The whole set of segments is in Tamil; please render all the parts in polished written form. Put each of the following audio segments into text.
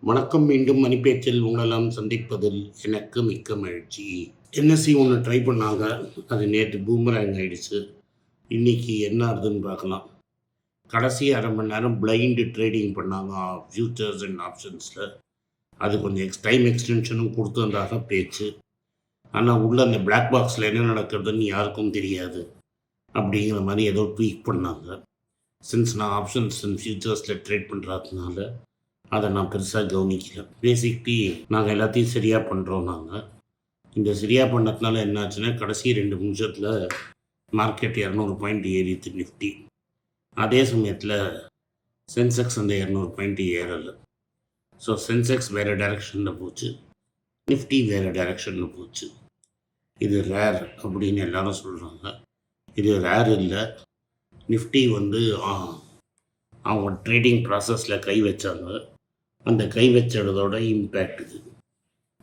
வணக்கம். மீண்டும் மணிப்பேச்சில் உங்களெல்லாம் சந்திப்பதில் எனக்கு மிக்க மகிழ்ச்சி. என்எஸ்சி ஒன்று ட்ரை பண்ணாங்க. அது நேற்று பூமராங் ஆயிடுச்சு. இன்னைக்கு என்ன ஆகுதுன்னு பார்க்கலாம். கடைசி அரை மணி நேரம் பிளைண்டு ட்ரேடிங் பண்ணாங்க ஃபியூச்சர்ஸ் அண்ட் ஆப்ஷன்ஸில். அது கொஞ்சம் டைம் எக்ஸ்டென்ஷனும் கொடுத்ததாக பேச்சு. ஆனால் உள்ள அந்த பிளாக் பாக்ஸில் என்ன நடக்கிறதுன்னு யாருக்கும் தெரியாது அப்படிங்கிற மாதிரி ஏதோ ட்வீட் பண்ணாங்க. சின்ஸ் நான் ஆப்ஷன்ஸ் அண்ட் ஃபியூச்சர்ஸில் ட்ரேட் பண்ணுறதுனால அதை நான் பெருசாக கவனிக்கல. பேசிக்லி நாங்கள் எல்லாத்தையும் சரியாக பண்ணுறோம். நாங்கள் இந்த சரியாக பண்ணதுனால என்னாச்சுன்னா கடைசி 2 நிமிஷத்தில் மார்க்கெட் 200 பாயிண்ட் ஏறித்து நிஃப்டி. அதே சமயத்தில் சென்செக்ஸ் அந்த 200 பாயிண்ட் ஏறலை. ஸோ சென்செக்ஸ் வேறு டைரெக்ஷனில் போச்சு, நிஃப்டி வேறு டைரெக்ஷனில் போச்சு. இது ரேர் அப்படின்னு எல்லாரும் சொல்கிறாங்க. இது ரேர் இல்லை. நிஃப்டி அவங்க ட்ரேடிங் ப்ராசஸில் கை வச்சாங்க. அந்த கை வச்சதோட இம்பேக்ட் இது.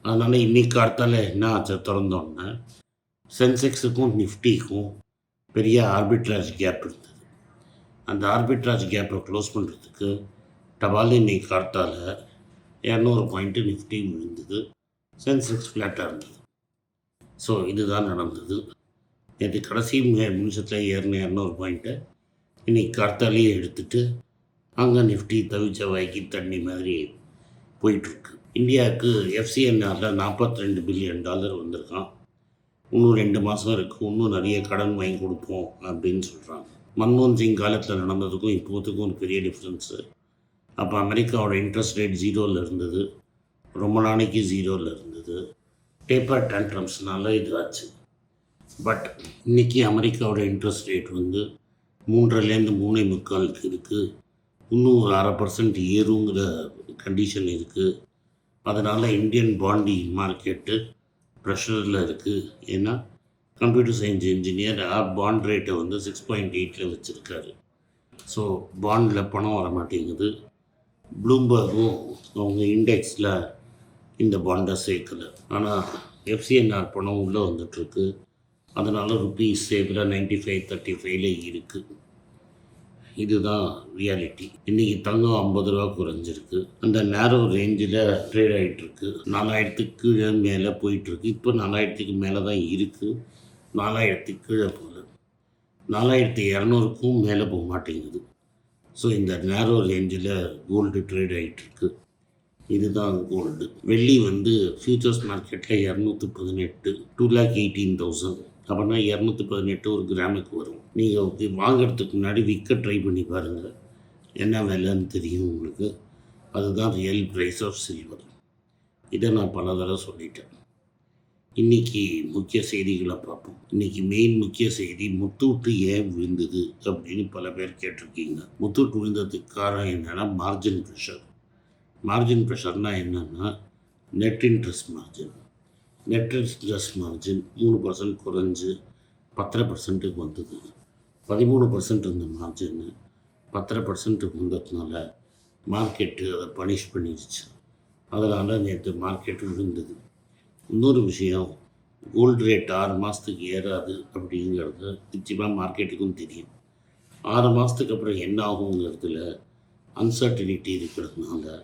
அதனால் இன்றைக்கி காலத்தால் என்ன ஆச்சு, திறந்தோன்னே சென்செக்ஸுக்கும் நிஃப்டிக்கும் பெரிய ஆர்பிட்ராஜ் கேப் இருந்தது. அந்த ஆர்பிட்ராஜ் கேப்பை க்ளோஸ் பண்ணுறதுக்கு டபால் இன்றைக்கி காலத்தால் 200 பாயிண்ட்டு நிஃப்டி விழுந்தது, சென்செக்ஸ் ஃப்ளாட்டாக இருந்தது. ஸோ இதுதான் நடந்தது. நேற்று கடைசி நிமிஷத்தில் ஏறின 200 பாயிண்ட்டை இன்றைக்கி காலத்தாலேயே எடுத்துகிட்டு அங்கே நிஃப்டி தவிச்ச வாய்க்கு தண்ணி மாதிரி போயிட்டுருக்கு. இந்தியாவுக்கு எஃப்சிஎன்ஆரில் $42 பில்லியன் வந்திருக்கான். இன்னும் 2 மாதம் இருக்குது. இன்னும் நிறைய கடன் வாங்கி கொடுப்போம் அப்படின்னு சொல்கிறாங்க. மன்மோகன் சிங் காலத்தில் நடந்ததுக்கும் இப்போதுக்கும் ஒரு பெரிய டிஃப்ரென்ஸு. அப்போ அமெரிக்காவோட இன்ட்ரெஸ்ட் ரேட் 0ல் இருந்தது, ரொம்ப நாளைக்கு 0ல் இருந்தது. டேப்பர் டேண்ட்ரம்ஸ்னால இது ஆச்சு. பட் இன்றைக்கி அமெரிக்காவோட இன்ட்ரெஸ்ட் ரேட் 3லேருந்து 3.25 இருக்குது. இன்னும் ஒரு 0.5% ஏறுங்கிற கண்டிஷன் இருக்குது. அதனால் இந்தியன் பாண்டி மார்க்கெட்டு ப்ரெஷரில் இருக்குது. ஏன்னா கம்ப்யூட்டர் சயின்ஸ் இன்ஜினியர் பாண்ட் ரேட்டை 6.8ல் வச்சுருக்காரு. ஸோ பாண்டில் பணம் வர மாட்டேங்குது. ப்ளூம்பர்கும் அவங்க இண்டெக்ஸில் இந்த பாண்டை சேர்க்கலை. ஆனால் எஃப்சிஎன்ஆர் பணம் உள்ளே வந்துட்டுருக்கு. அதனால் ருபீஸ் சேவில் 95.35ல் இருக்குது. இதுதான் ரியாலிட்டி. இன்றைக்கி தங்கம் 50 ரூபா குறைஞ்சிருக்கு. அந்த நேரோ ரேஞ்சில் ட்ரேட் ஆகிட்டுருக்கு. 4000க்கு மேலே போயிட்டுருக்கு. இப்போ 4000க்கு மேலே தான் இருக்குது. 4000க்கு கீழே போகல. 4200க்கும் மேலே போக மாட்டேங்குது. ஸோ இந்த நேரோ ரேஞ்சில் கோல்டு ட்ரேட் ஆகிட்டுருக்கு. இதுதான் கோல்டு. வெள்ளி ஃபியூச்சர்ஸ் மார்க்கெட்டில் 218, 218,000. அப்படின்னா 218 ஒரு கிராமுக்கு வரும். நீங்கள் வாங்கிறதுக்கு முன்னாடி விற்க ட்ரை பண்ணி பாருங்கள், என்ன விலைன்னு தெரியும் உங்களுக்கு. அதுதான் ரியல் ப்ரைஸ் ஆஃப் சில்வர். இதை நான் பல தடவை சொல்லிட்டேன். இன்றைக்கி முக்கிய செய்திகளை பார்ப்போம். இன்றைக்கி மெயின் முக்கிய செய்தி, முத்தூட்டு ஏன் விழுந்தது அப்படின்னு பல பேர் கேட்டிருக்கீங்க. முத்தூட்டு விழுந்ததுக்கு காரணம் என்னென்னா மார்ஜின் ப்ரெஷர். மார்ஜின் ப்ரெஷர்னால் என்னென்னா net interest margin. Net interest margin 3% குறைஞ்சி 10% வந்தது. 13% இருந்த மார்ஜின் 10% வந்ததுனால மார்க்கெட்டு அதை பனிஷ் பண்ணிடுச்சு. அதனால் நேற்று மார்க்கெட்டு விழுந்தது. இன்னொரு விஷயம், கோல்டு ரேட் 6 மாதத்துக்கு ஏறாது அப்படிங்கிறது நிச்சயமாக மார்க்கெட்டுக்கும் தெரியும். 6 மாதத்துக்கு அப்புறம் என்ன ஆகுங்கிறதுல அன்சர்டினிட்டி இருக்கிறதுனால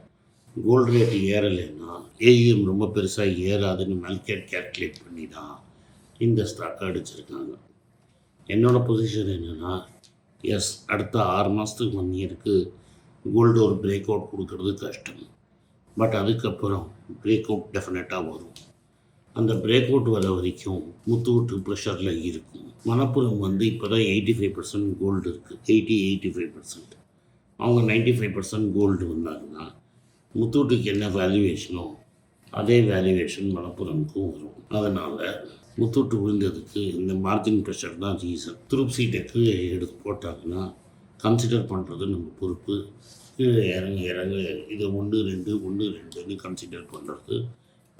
கோல்டு ரேட் ஏறலைன்னா ஏஇஎம் ரொம்ப பெருசாக ஏறாதுன்னு மார்க்கெட் கேல்குலேட் பண்ணி தான் இந்த ஸ்டாக்கை அடிச்சிருக்காங்க. என்னோடய பொசிஷன் என்னென்னா, எஸ், அடுத்த 6 மாதத்துக்கு 1 இயருக்கு கோல்டு ஒரு பிரேக் அவுட் கொடுக்கறது கஷ்டம். பட் அதுக்கப்புறம் பிரேக் அவுட் டெஃபினட்டாக வரும். அந்த பிரேக் அவுட் வர வரைக்கும் முத்தூட்டு ப்ரெஷரில் இருக்கும். மணப்புரம் இப்போ தான் 85% கோல்டு இருக்குது. 85%. அவங்க 95% கோல்டு வந்தாங்கன்னா முத்தூட்டுக்கு என்ன வேல்யூவேஷனோ அதே வேல்யூவேஷன் மணப்புரமுக்கும் வரும். அதனால் முத்தூட்டு விழுந்ததுக்கு இந்த மார்ஜின் ப்ரெஷர் தான் ரீசன். துருப்சி டெக்கு எடுத்து போட்டாங்கன்னா கன்சிடர் பண்ணுறது நம்ம பொறுப்பு. கீழே இறங்க இதை 1, 2, 1, 2ன்னு கன்சிடர் பண்ணுறது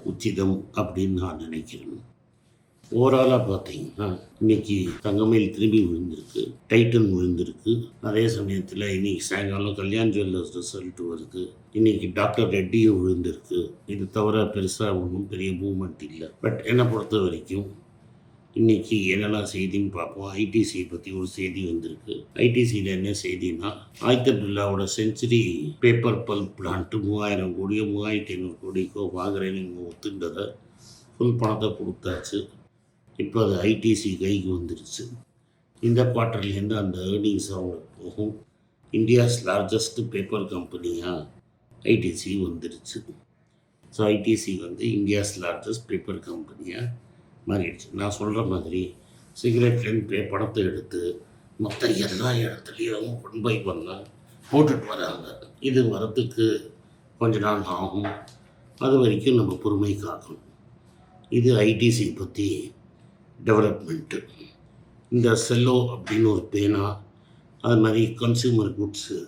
உச்சிதம் அப்படின்னு நான் நினைக்கிறேன். ஓவராலாக பார்த்தீங்கன்னா இன்றைக்கி தங்கமயில் திரும்பி விழுந்திருக்கு, டைட்டன் விழுந்திருக்கு. அதே சமயத்தில் இன்றைக்கி சாயங்காலம் கல்யாண் ஜுவல்லர்ஸ் ரிசல்ட் வருது. இன்றைக்கி டாக்டர் ரெட்டியும் விழுந்திருக்கு. இது தவிர பெருசாக ஒன்றும் பெரிய மூவ்மெண்ட் இல்லை. பட் என்னை பொறுத்த வரைக்கும் இன்றைக்கி என்னெல்லாம் செய்தின்னு பார்ப்போம். ஐடிசி பற்றி ஒரு செய்தி வந்திருக்கு. ஐடிசியில் என்ன செய்தின்னா, ஆதித்ய பிர்லாவோட செஞ்சுரி பேப்பர் பல்ப் பிளான்ட்டு 3000 கோடியோ 3500 கோடிக்கோ வாங்குறேன்னு இவங்க ஒத்துன்றதை ஃபுல் பணத்தை கொடுத்தாச்சு. இப்போ அது ஐடிசி கைக்கு வந்துருச்சு. இந்த குவார்ட்டர்லேருந்து அந்த ஏர்னிங்ஸ் அவங்களுக்கு போகும். இந்தியாஸ் லார்ஜஸ்ட் பேப்பர் கம்பெனியாக ஐடிசி வந்துருச்சு. ஸோ ஐடிசி வந்து இந்தியாஸ் லார்ஜஸ்ட் பேப்பர் கம்பெனியாக மாறிடுச்சு. நான் சொல்கிற மாதிரி சிகரெட்லேருந்து படத்தை எடுத்து மொத்த எல்லா இடத்துலையும் ஒன் பை ஒன்னாக போட்டுட்டு வராங்க. இது வரத்துக்கு கொஞ்ச நாள் ஆகும். அது வரைக்கும் நம்ம பொறுமை காக்கணும். இது ஐடிசி பற்றி டெவலப்மெண்ட்டு. இந்த செல்லோ அப்படின்னு ஒரு பேனா, அது மாதிரி கன்சியூமர் குட்ஸு,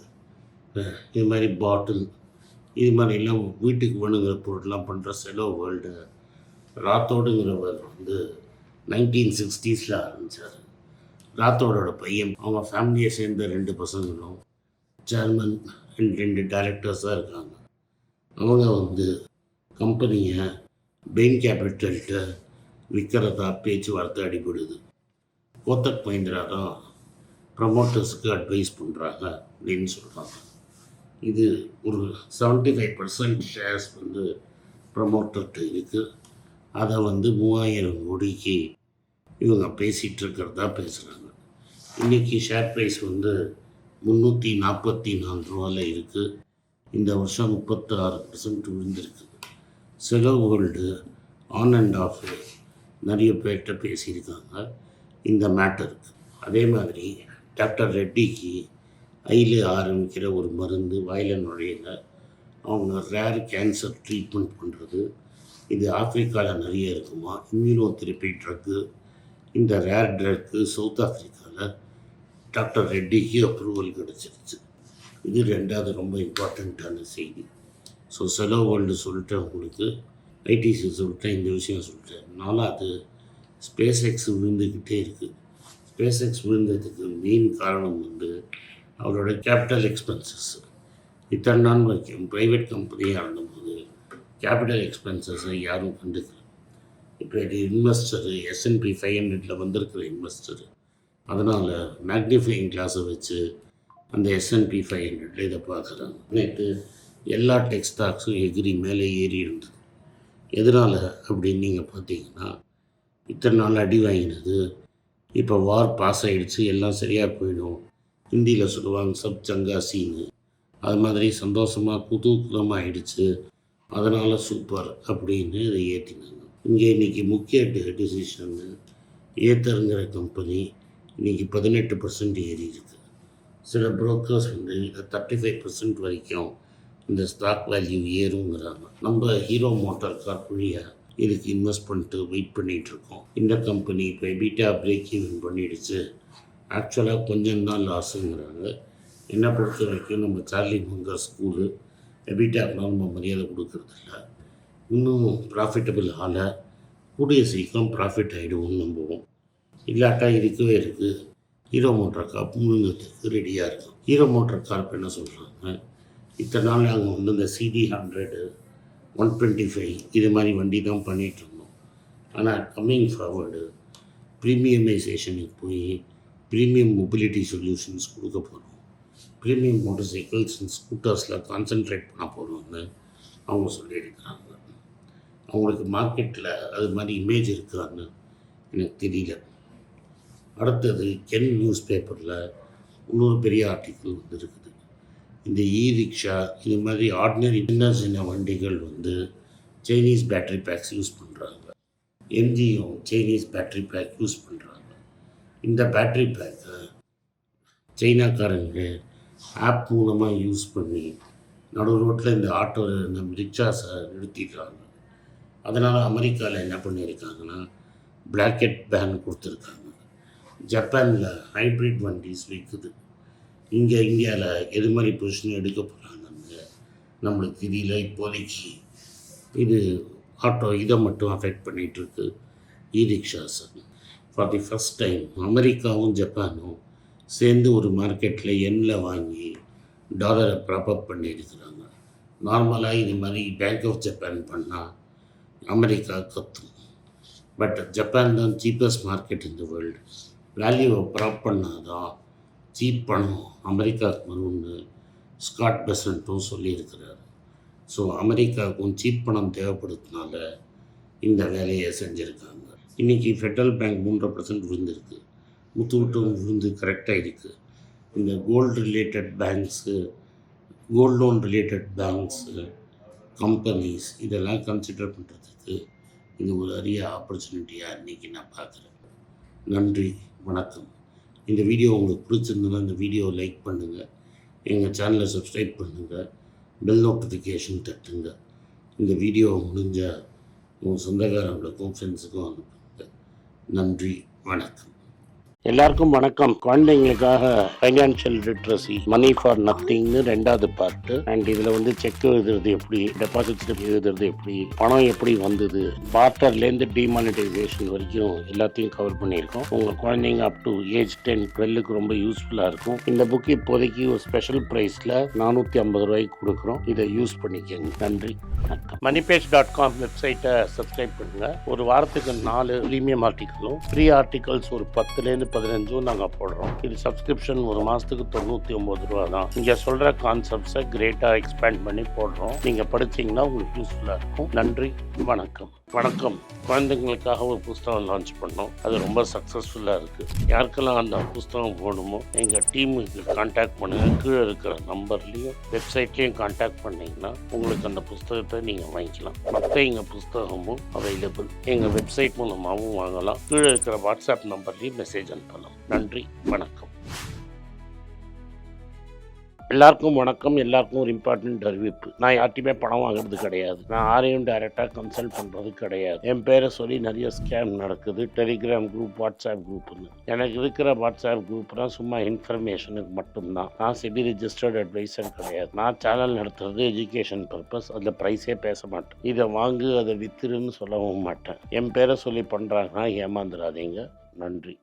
இது மாதிரி பாட்டில், இது மாதிரிலாம் வீட்டுக்கு வேணுங்கிற பொருட்லாம் பண்ணுற செலோ வேர்ல்டு ராத்தோடுங்கிறவர் வந்து 1960s ஆரம்பித்தார். ராத்தோடோட பையன், அவங்க ஃபேமிலியை சேர்ந்த 2 பசங்களும் சேர்மன் அண்ட் 2 டைரக்டர்ஸாக இருக்காங்க. அவங்க வந்து கம்பெனியை பெயின் கேபிட்டல்கிட்ட விற்கிறதா பேச்சுவார்த்தை அடிபடுது. கோத்தக் மஹிந்திரா தான் ப்ரமோட்டர்ஸுக்கு அட்வைஸ் பண்ணுறாங்க அப்படின்னு சொல்கிறாங்க. இது ஒரு 75% ஷேர்ஸ் வந்து ப்ரமோட்டர்கிட்ட இருக்குது. அதை வந்து 3000 கோடிக்கு இவங்க பேசிகிட்டு இருக்கிறதா பேசுகிறாங்க. இன்றைக்கி ஷேர் ப்ரைஸ் வந்து 344 ரூபாயில் இருக்குது. இந்த வருஷம் 36% விழுந்திருக்கு. Sello world on and half நிறைய பேர்கிட்ட பேசியிருக்காங்க இந்த மேட்டருக்கு. அதே மாதிரி டாக்டர் ரெட்டிக்கு ஐயில் ஆரம்பிக்கிற ஒரு மருந்து வாயில் நுழையில அவங்க ரேர் கேன்சர் ட்ரீட்மெண்ட் பண்ணுறது. இது ஆஃப்ரிக்காவில் நிறைய இருக்குமா. இம்யூனோதெரப்பி ட்ரக்கு, இந்த ரேர் ட்ரக்கு சவுத் ஆஃப்ரிக்காவில் டாக்டர் ரெட்டிக்கு அப்ரூவல் கிடச்சிருச்சு. இது 2வது ரொம்ப இம்பார்ட்டண்ட்டான செய்தி. ஸோ செலோ வேர்ல்டு சொல்லிட்டேன், உங்களுக்கு ஐடிசி சொல்லிட்டேன், இந்த விஷயம் சொல்லிட்டேன். 4வது ஸ்பேஸ் எக்ஸ் விழுந்துக்கிட்டே இருக்குது. ஸ்பேஸ் எக்ஸ் விழுந்ததுக்கு மெயின் காரணம் வந்து அவரோட கேபிட்டல் எக்ஸ்பென்சஸ். இத்தனை நாள் வரைக்கும் ப்ரைவேட் கம்பெனியாக இருந்தபோது கேபிட்டல் எக்ஸ்பென்சஸை யாரும் கண்டுக்கல. இப்போ இது இன்வெஸ்டரு S&P 500 வந்திருக்கிற இன்வெஸ்டரு, அதனால் மேக்னிஃபையிங் கிளாஸை வச்சு அந்த S&P 500 இதை பார்க்குறாங்க. நேற்று எல்லா டெக் ஸ்டாக்ஸும் எகிரி மேலே ஏறி இருந்தது. எதனால் அப்படின்னு நீங்கள் பார்த்தீங்கன்னா, இத்தனை நாள் அடி வாங்கினது இப்போ வார் பாஸ் ஆகிடுச்சு, எல்லாம் சரியாக போயிடும். ஹிந்தியில் சொல்லுவாங்க சப் சங்கா சீனு. அது மாதிரி சந்தோஷமாக குதூகலமாக ஆகிடுச்சு. அதனால் சூப்பர் அப்படின்னு இதை ஏற்றினாங்க. இங்கே இன்றைக்கி முக்கிய டிசிஷன்னு ஏத்தருங்கிற கம்பெனி இன்றைக்கி 18% ஏறி இருக்குது. சில புரோக்கர்ஸ் வந்து 35% வரைக்கும் இந்த ஸ்டாக் வேல்யூ ஏறுங்கிறாங்க. நம்ம ஹீரோ மோட்டார் கார்ப் வழியாக இதுக்கு இன்வெஸ்ட் பண்ணிட்டு வெயிட் பண்ணிகிட்ருக்கோம். இந்த கம்பெனி இப்போ எபிட்டா பிரேக் ஈவன் பண்ணிடுச்சு. ஆக்சுவலாக கொஞ்சம் தான் லாஸுங்கிறாங்க. என்னை பொறுத்த வரைக்கும் நம்ம சார்லி முங்கர் ஸ்கூலு எபிட்டாக்கெலாம் நம்ம மரியாதை கொடுக்கறதில்ல. இன்னும் ப்ராஃபிட்டபிள் ஆள கூடிய சீக்கிரம் ப்ராஃபிட் ஆகிடுவோம்னு நம்புவோம். இல்லாட்டா இருக்கவே இருக்குது. ஹீரோ மோட்டார் கார்ப் முழுங்கிறதுக்கு ரெடியாக இருக்கும். ஹீரோ மோட்டார் கார்ப் என்ன சொல்கிறாங்க, இத்தனை நாள் நாங்கள் வந்து இந்த CD100 125 இது மாதிரி வண்டி தான் பண்ணிகிட்ருந்தோம். ஆனால் கம்மிங் ஃபார்வர்டு ப்ரீமியமைசேஷனுக்கு போய் ப்ரீமியம் மொபிலிட்டி சொல்யூஷன்ஸ் கொடுக்க போகிறோம். ப்ரீமியம் மோட்டர் சைக்கிள்ஸ் அண்ட் ஸ்கூட்டர்ஸில் கான்சன்ட்ரேட் பண்ண போகிறோம்னு அவங்க சொல்லியிருக்கிறாங்க. அவங்களுக்கு மார்க்கெட்டில் அது மாதிரி இமேஜ் இருக்கான்னு எனக்கு தெரியல. அடுத்தது கென் நியூஸ் பேப்பரில் இன்னொரு பெரிய ஆர்டிக்கிள் வந்துருக்குது. இந்த ரிக்ஷா இது மாதிரி ஆர்டினரி சின்ன வண்டிகள் வந்து சைனீஸ் பேட்ரி பேக்ஸ் யூஸ் பண்ணுறாங்க. எம்ஜியும் சைனீஸ் பேட்ரி பேக் யூஸ் பண்ணுறாங்க. இந்த பேட்ரி பேக்கை சைனாக்காரங்க ஆப் மூலமாக யூஸ் பண்ணி நடு ரோட்டில் இந்த ஆட்டோ நம்ம ரிக்ஷாஸை நிறுத்திடுறாங்க. அதனால் அமெரிக்காவில் என்ன பண்ணியிருக்காங்கன்னா பிளாக்கெட் பேன் கொடுத்துருக்காங்க. ஜப்பானில் ஹைப்ரிட் வண்டிஸ் விற்குது. இங்கே இந்தியாவில் எது மாதிரி பொசிஷன் எடுக்க போகிறாங்கன்னு நம்மளுக்கு தெரியல. இப்போதைக்கு இது ஆட்டோ இதை மட்டும் அஃபெக்ட் பண்ணிகிட்ருக்கு. Rickshaws for the first time அமெரிக்காவும் ஜப்பானும் சேர்ந்து ஒரு மார்க்கெட்டில் எண்ணில் வாங்கி டாலரை ப்ராப்பப் பண்ணியிருக்கிறாங்க. நார்மலாக இது மாதிரி பேங்க் ஆஃப் ஜப்பான் பண்ணால் அமெரிக்கா கத்தும். பட் ஜப்பான் தான் cheapest market in the world. வேல்யூவை ப்ராப் பண்ணாதான் சீப் பணம் அமெரிக்காவுக்கு வரும்னு ஸ்காட் பெசன்ட்டும் சொல்லியிருக்கிறார். ஸோ அமெரிக்காவுக்கும் சீப் பணம் தேவைப்படுறதுனால இந்த வேலையை செஞ்சுருக்காங்க. இன்றைக்கி ஃபெட்ரல் பேங்க் 3% விழுந்திருக்கு. முத்துவிட்டும் விழுந்து கரெக்டாக இருக்குது. இந்த gold related banks, gold loan related banks, companies இதெல்லாம் கன்சிடர் பண்ணுறதுக்கு இது ஒரு அரிய ஆப்பர்ச்சுனிட்டியாக இன்றைக்கி நான் பார்க்குறேன். நன்றி, வணக்கம். இந்த வீடியோ உங்களுக்கு பிடிச்சிருந்ததுன்னா இந்த வீடியோவை லைக் பண்ணுங்கள், எங்கள் சேனலை சப்ஸ்கிரைப் பண்ணுங்கள், பெல் நோட்டிஃபிகேஷன் தட்டுங்க. இந்த வீடியோ முடிஞ்ச உங்கள் சொந்தக்காரங்களுக்கும் ஃப்ரெண்ட்ஸுக்கும் அனுப்புங்க. நன்றி, வணக்கம். எல்லாருக்கும் வணக்கம். குழந்தைங்களுக்காக ஃபைனான்ஷியல் லிட்ரஸி, மணி ஃபார் நத்திங்னு 2வது பார்ட்டு. அண்ட் இதில் செக் எழுதுறது எப்படி, டெபாசிட் ஸ்லிப் எழுதுறது எப்படி, பணம் எப்படி வந்தது, பார்ட்டர்லேருந்து டிமானிட்டைசேஷன் வரைக்கும் எல்லாத்தையும் கவர் பண்ணியிருக்கோம். உங்கள் குழந்தைங்க அப் டு ஏஜ் 10-12க்கு ரொம்ப யூஸ்ஃபுல்லாக இருக்கும். இந்த புக் இப்போதைக்கு ஒரு ஸ்பெஷல் ப்ரைஸில் 450 ரூபாய்க்கு கொடுக்குறோம். இதை யூஸ் பண்ணிக்கங்க. நன்றி, வணக்கம். moneypage.com வெப்சைட்டை சப்ஸ்கிரைப் பண்ணுங்கள். ஒரு வாரத்துக்கு 4 ப்ரீமியம் ஆர்டிக்கலும், ஃப்ரீ ஆர்டிகல்ஸ் ஒரு 10லேருந்து 15 நாங்கள் போடுறோம். இது சப்ஸ்கிரிப்ஷன் ஒரு மாதத்துக்கு 99 ரூபா தான். இங்கே சொல்கிற கான்செப்ட்ஸை கிரேட்டாக எக்ஸ்பேண்ட் பண்ணி போடுறோம். நீங்கள் படிச்சிங்கன்னா உங்களுக்கு யூஸ்ஃபுல்லாக இருக்கும். நன்றி, வணக்கம். வணக்கம். குழந்தைங்களுக்காக ஒரு புஸ்தகம் லான்ச் பண்ணோம். அது ரொம்ப சக்ஸஸ்ஃபுல்லாக இருக்குது. யாருக்கெல்லாம் அந்த புஸ்தகம் போடணுமோ எங்கள் டீமுக்கு கான்டாக்ட் பண்ணுங்கள். கீழே இருக்கிற நம்பர்லேயும் வெப்சைட்லேயும் கான்டாக்ட் பண்ணிங்கன்னா உங்களுக்கு அந்த புஸ்தகத்தை நீங்கள் வாங்கிக்கலாம். மற்ற எங்கள் புஸ்தகமும் அவைலபிள். எங்கள் வெப்சைட் மூலமாகவும் வாங்கலாம். கீழே இருக்கிற வாட்ஸ்அப் நம்பர்லேயும் மெசேஜ் அனுப்பலாம். நன்றி, வணக்கம். எல்லாருக்கும் வணக்கம். எல்லாருக்கும் ஒரு இம்பார்ட்டன்ட் அறிவிப்பு. நான் யார்ட்டையுமே பணம் வாங்குறது கிடையாது. நான் யாரையும் டைரெக்டாக கன்சல்ட் பண்ணுறது கிடையாது. என் பேரை சொல்லி நிறைய ஸ்கேம் நடக்குது. டெலிகிராம் குரூப், வாட்ஸ்அப் குரூப்னு. எனக்கு இருக்கிற வாட்ஸ்அப் குரூப்லாம் சும்மா இன்ஃபர்மேஷனுக்கு மட்டும்தான். நான் செபி ரிஜிஸ்டர்ட் அட்வைசர் கிடையாது. நான் சேனல் நடத்துறது எஜுகேஷன் பர்பஸ். அதில் ப்ரைஸே பேச மாட்டேன். இதை வாங்கு அதை வித்துருன்னு சொல்லவும் மாட்டேன். என் பேரை சொல்லி பண்ணுறாங்கன்னா ஏமாந்துடாதீங்க. நன்றி.